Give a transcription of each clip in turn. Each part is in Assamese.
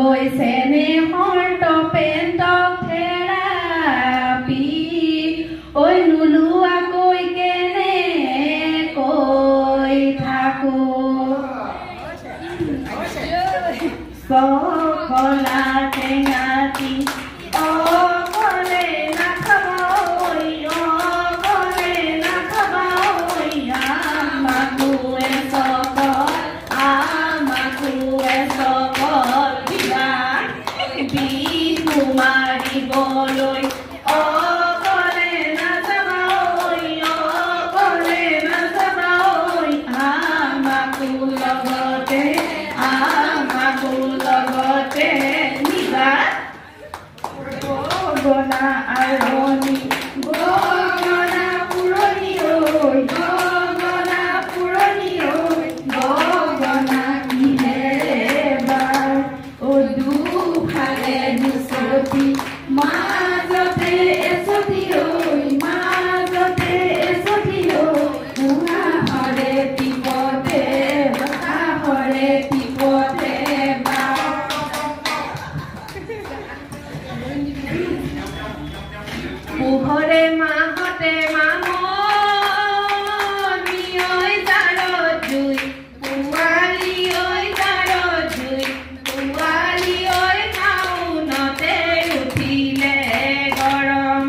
গৈছে নে হৰ্ট পেণ্টক থেৰাপি ঐ নোলোৱাকৈ কেনে কৈ থাকো সকলা টেঙাটি অকলে নাখাবই অকলে নাখাবই আমাকোৱে সকল বিহু মাৰিবলৈ অকলে নাযাবই অকলে নাযাবই আমাকো লগতে নিবা গগনা আৰণি গগনা পুৰণি ঐ গগনা পুৰণি ঐ গগনা কিহেৰে বাৰ ও দুফালে দুচটি মাজতে এচটি ঐ মাজতে এচটি ঐ উহাহৰে টিপতে বতাহৰে টিপতে পোহৰে মাহতে মামনি ঐ জাৰত জুই পোৱালি ঐ জাৰত জুই পোৱালি ঐ নাওনতে উঠিলে গৰম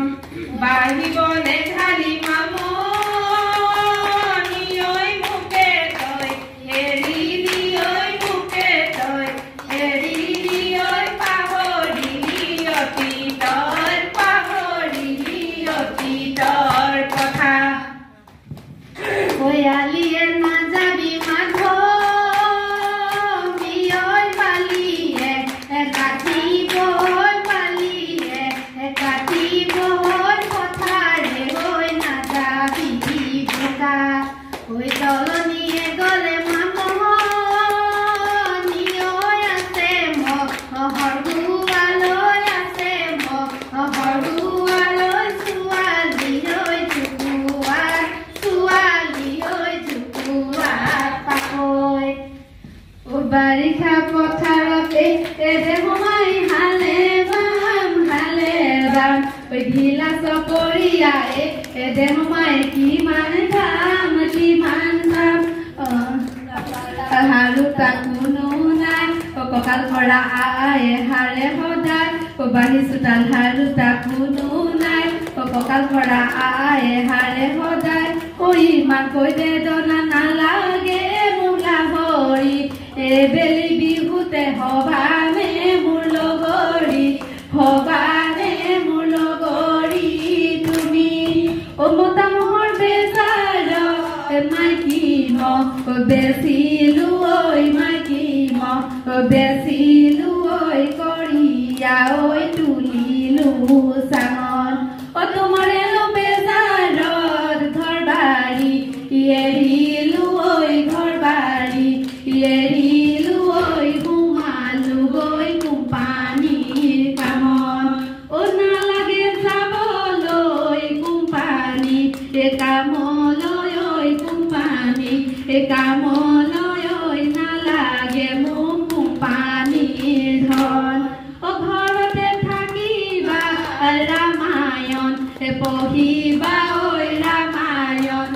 বাঢ়িবলে ঢালি মামনি ঐ মোকে তই এৰিলি ঐ মোকে তই এৰিলি ঐ পাহৰিলি অতীতৰ কথা বয়ালিয়ে নাযাবি মাধৱী ঐ পালিয়ে কাটিব পালিয়ে কাটিব পথাৰে ঐ নাযাবি বোকা ঐ তলনিয়ে গ'লে মামনি ঐ আছে মোক হৰুৱালৈ আছে মোক হৰুৱালৈ ছোৱালী ঐ পাকৈ বাৰিষা পথাৰতে এদে সোমাই হালে বাম ঢিলা চপৰিয়াই এদে সোমাই কিমান কাম হাৰু তাকোনো নাই কঁকাল ভৰা আয়ে হাৰে সদায় বাঢ়ি চোতাল হাৰু তাকোনো নাই কঁকাল ভৰা আয়ে হাৰে সদায় ইমান কৈ বেদনা নালাগে মোলা ভৰি এবেলি বিহুতে সভানে মোৰ লগৰী সভানে মোৰ লগৰী তুমি মতা মহৰ বেজাৰ মাইকী মহ বেচিলো ঐ মাইকী মহ বেচিলো ঐ কৰিয়া ঐ তুলিলো চাঙত তোমাৰে বেজাৰত ঘৰ বাৰী এৰিলো ঐ ঘৰ বাৰী এৰিলো ঐ সোমালো গৈ কোম্পানীৰ কামত নালাগে যাবলৈ কোম্পানী কামলৈ ঐ কোম্পানী কামলৈ নালাগে মোক কোম্পানীৰ ধন ঘৰতে থাকিবা ৰামায়ণ পঢ়িবা ঐ ৰামায়ণ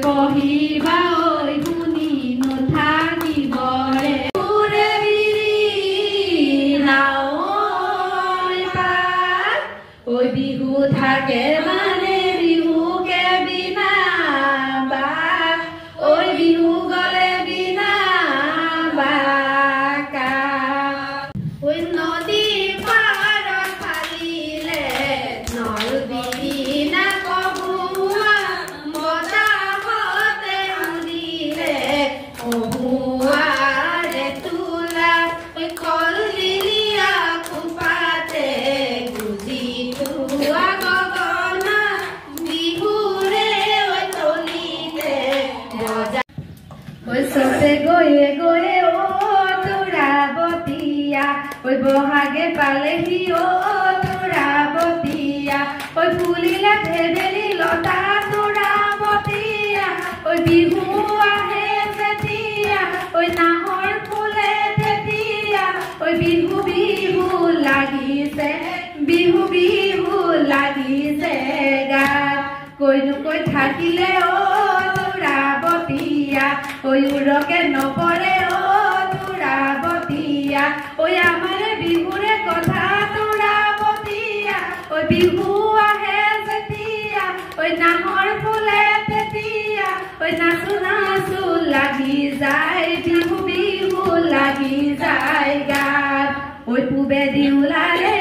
পঢ়িবা ঐ শুনি নুঠাকিবৰে ঐ বিহু থাকে মানে বিহুকে বিনা বা ঐ বিহু গলে বিনা বাকা ঐ নদী পাৰত ফালিলে নল বিনা কহুৱা বতাহতে উৰিলে কহুৱাৰে তোলা কল লিলিয়া খোপাতে গুজি থোৱা গগনা বিহুৰে তলিতে বজা চতে গৈয়ে গৈয়ে তোৰাবতীয়া বহাগে পালেহি তোৰাবতীয়া ফুলিলে ভেবেলি লতা তোৰাবতীয়া বিহু আহে যেতিয়া নাহৰ ফুলে তেতিয়া বিহু লাগিছে বিহু বিহু লাগিছে গাত কৈ থাকিলে অ তুৰাবতীয়া ঐ উৰকে নপৰে অ তুৰাবতীয়া ঐ আমাৰে বিহুৰে কথা তুৰাবতীয়া ঐ বিহু আহে যেতিয়া ঐ নাহৰ ফুলে তেতিয়া ঐ নাচো নাচো লাগি যায় বিহু বিহু লাগি যায় গাত ঐ পূবেদি ওলালে